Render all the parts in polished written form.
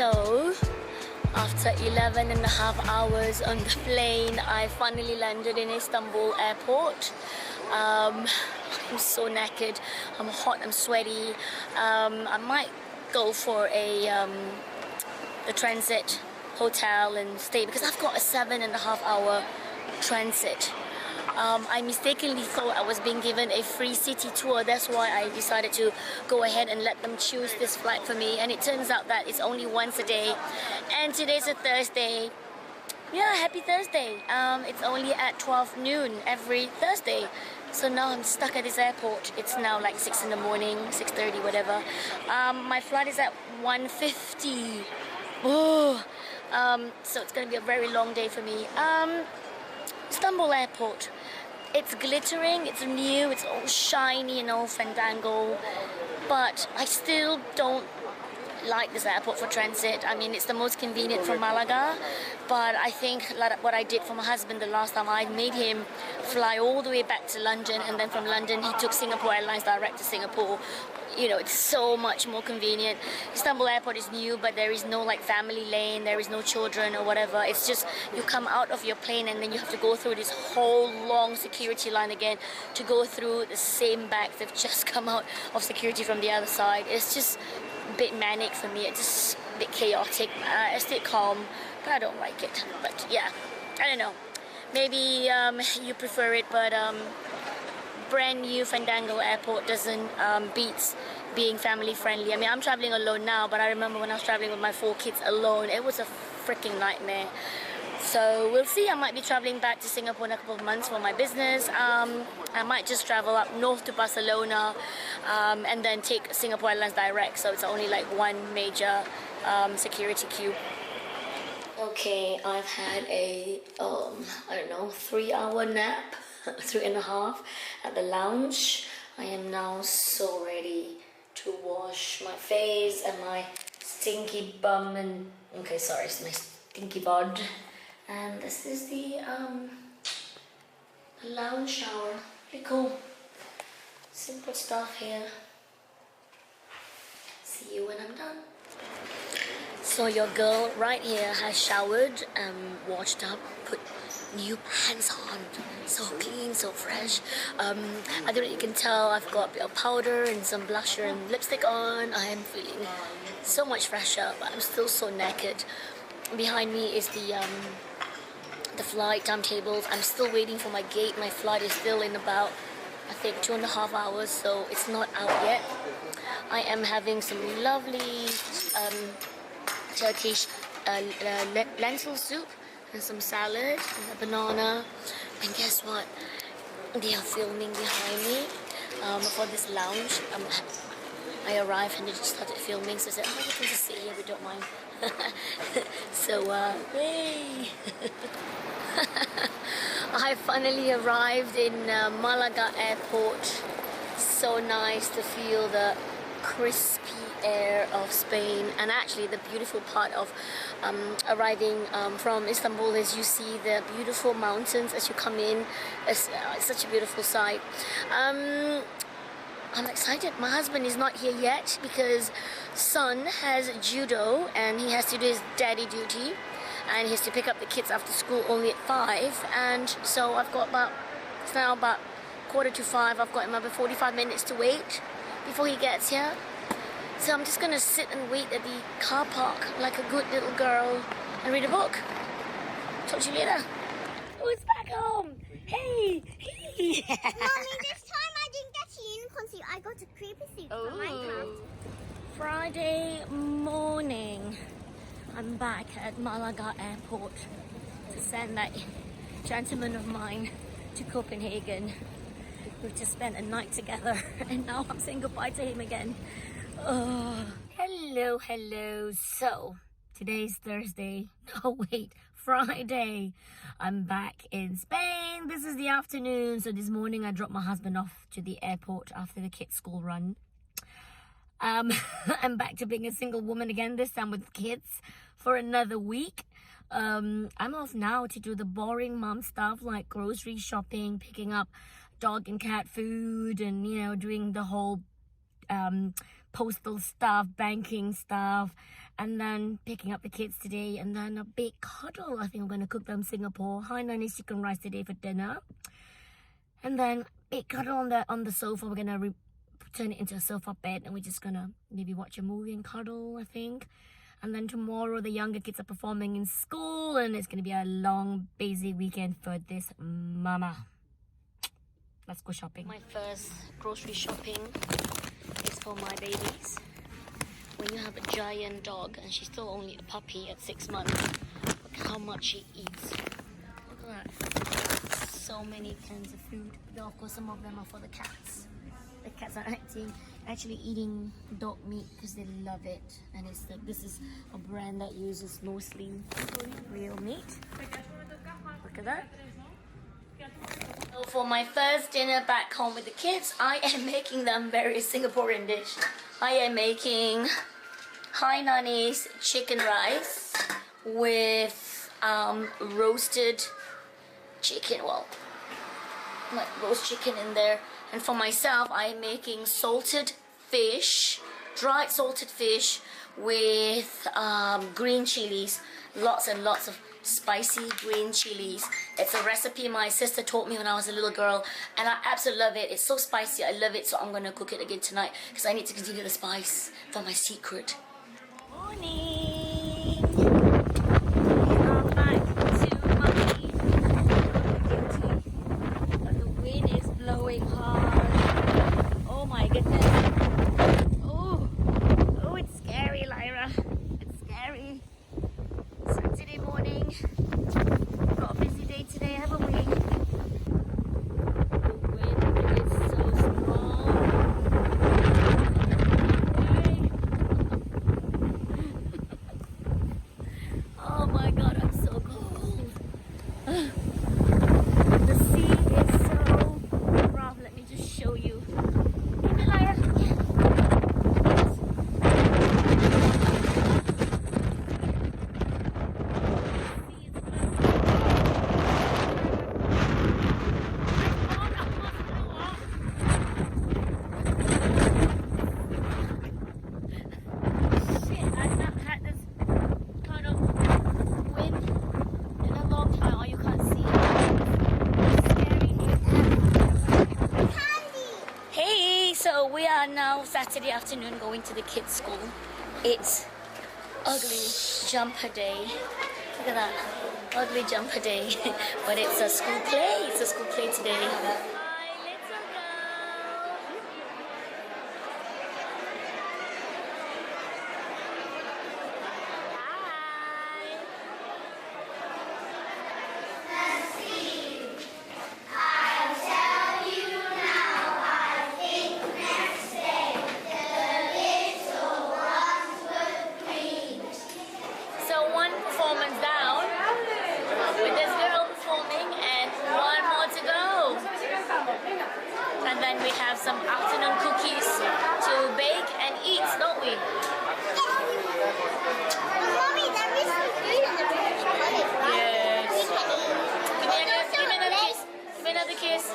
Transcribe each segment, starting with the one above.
So, after 11 and a half hours on the plane, I finally landed in Istanbul airport. I'm so knackered, I'm hot, I'm sweaty. I might go for a transit hotel and stay because I've got a 7.5 hour transit. I mistakenly thought I was being given a free city tour. That's why I decided to go ahead and let them choose this flight for me, and it turns out that it's only once a day, and today's a Thursday. Yeah, happy Thursday. It's only at 12 noon every Thursday. So now I'm stuck at this airport. It's now like 6 in the morning, 6:30, whatever. My flight is at 1:50. Oh, so it's gonna be a very long day for me. Istanbul airport. It's glittering, it's new, it's all shiny and all fandango, but I still don't like this airport for transit. I mean, it's the most convenient from Malaga, but I think like what I did for my husband the last time, I made him fly all the way back to London, and then from London he took Singapore Airlines direct to Singapore. You know, it's so much more convenient. Istanbul airport is new, but there is no like family lane, there is no children or whatever. It's just you come out of your plane and then you have to go through this whole long security line again to go through the same bags that have just come out of security from the other side. It's just a bit manic for me. It's just a bit chaotic. I stay calm, but I don't like it. But yeah, I don't know. Maybe you prefer it, but brand new Fandango airport doesn't beat being family friendly. I mean, I'm traveling alone now, but I remember when I was traveling with my 4 kids alone, it was a freaking nightmare. So we'll see. I might be traveling back to Singapore in a couple of months for my business. I might just travel up north to Barcelona and then take Singapore Airlines direct, so it's only like one major security queue. Okay, I've had a I don't know, 3-hour nap, 3.5 at the lounge. I am now so ready to wash my face and my stinky bum and okay, sorry, it's my stinky bod. And this is the lounge shower. Pretty cool. Simple stuff here. See you when I'm done. So your girl right here has showered and washed up, put new pants on, so clean, so fresh. I don't know if you can tell, I've got a bit of powder and some blusher and lipstick on. I am feeling so much fresher, but I'm still so knackered. Behind me is the flight timetables. I'm still waiting for my gate. My flight is still in about, I think, 2.5 hours, so it's not out yet. I am having some lovely Turkish lentil soup and some salad and a banana, and guess what, they are filming behind me for this lounge. I arrived and they just started filming, so I said, oh, you can just sit here, we don't mind. So yay. I finally arrived in Malaga airport. So nice to feel the crispy air of Spain, and actually the beautiful part of arriving from Istanbul is you see the beautiful mountains as you come in. It's such a beautiful sight. I'm excited. My husband is not here yet because son has judo and he has to do his daddy duty, and he has to pick up the kids after school only at 5, and so I've got it's now about 4:45. I've got another 45 minutes to wait before he gets here. So I'm just gonna sit and wait at the car park like a good little girl and read a book. Talk to you later. Who's back home? Hey! Hey! Mommy, this time I didn't get unicorn suit. I got a creepy suit for Minecraft. Friday morning. I'm back at Malaga airport to send that gentleman of mine to Copenhagen. We've just spent a night together and now I'm saying goodbye to him again. Oh, hello. So today's Thursday. No, wait, Friday. I'm back in Spain. This is the afternoon. So this morning I dropped my husband off to the airport after the kids' school run. I'm back to being a single woman again, this time with kids for another week. I'm off now to do the boring mom stuff like grocery shopping, picking up dog and cat food, and, you know, doing the whole postal stuff, banking stuff, and then picking up the kids today, and then a big cuddle. I think I'm gonna cook them Singapore Hainanese chicken rice today for dinner, and then big cuddle on the sofa. We're gonna turn it into a sofa bed, and we're just gonna maybe watch a movie and cuddle, I think. And then tomorrow the younger kids are performing in school, and it's gonna be a long busy weekend for this mama. Let's go shopping. My first grocery shopping is for my babies. When you have a giant dog and she's still only a puppy at 6 months, look how much she eats. Look at that. So many cans of food. Though of course some of them are for the cats. The cats are actually eating dog meat because they love it. And this is a brand that uses mostly real meat. Look at that. So for my first dinner back home with the kids, I am making them very Singaporean dish. I am making Hainanese chicken rice with roasted chicken. Well, like roast chicken in there. And for myself, I am making salted fish, dried salted fish with green chilies, lots and lots of spicy green chilies. It's a recipe my sister taught me when I was a little girl, and I absolutely love it. It's so spicy, I love it, so I'm gonna cook it again tonight because I need to continue the spice for my secret. Morning! We are back to my duty, but the wind is blowing hard. Oh my goodness. Oh, it's scary, Lyra. It's scary. Saturday morning. We've got a busy day today, haven't we? The wind is so strong. Oh my god, I'm so cold. The sea is so rough. Let me just show you. Come here, Lyra. Now Saturday afternoon going to the kids' school. It's ugly jumper day. Look at that, ugly jumper day. But it's a school play. It's a school play today. Hi, little girl. And then we have some afternoon cookies to bake and eat, don't we? Mommy, there is some food in the fridge. Yes. Give me another kiss. Give me another kiss.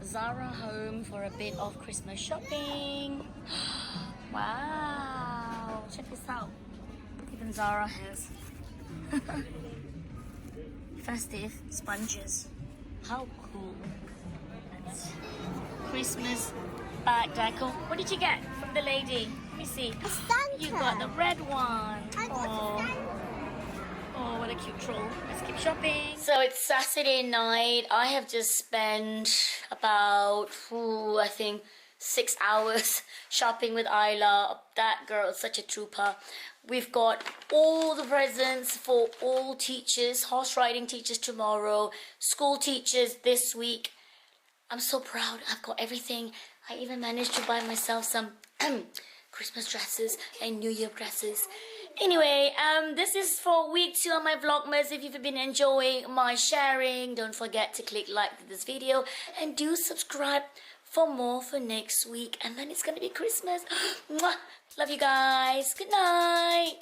Zara home for a bit of Christmas shopping. Wow, check this out. Even Zara has festive sponges. How cool. That's Christmas bag deco. What did you get from the lady? Let me see. A Santa. You got the red one. I got a Santa. Oh, what a cute troll. Let's keep shopping. So it's Saturday night. I have just spent about, I think, 6 hours shopping with Isla. That girl is such a trooper. We've got all the presents for all teachers, horse riding teachers tomorrow, school teachers this week. I'm so proud. I've got everything. I even managed to buy myself some Christmas dresses and New Year dresses. Anyway, this is for week 2 on my Vlogmas. If you've been enjoying my sharing, don't forget to click like to this video and do subscribe for more for next week, and then it's gonna be Christmas. Mwah! Love you guys. Good night.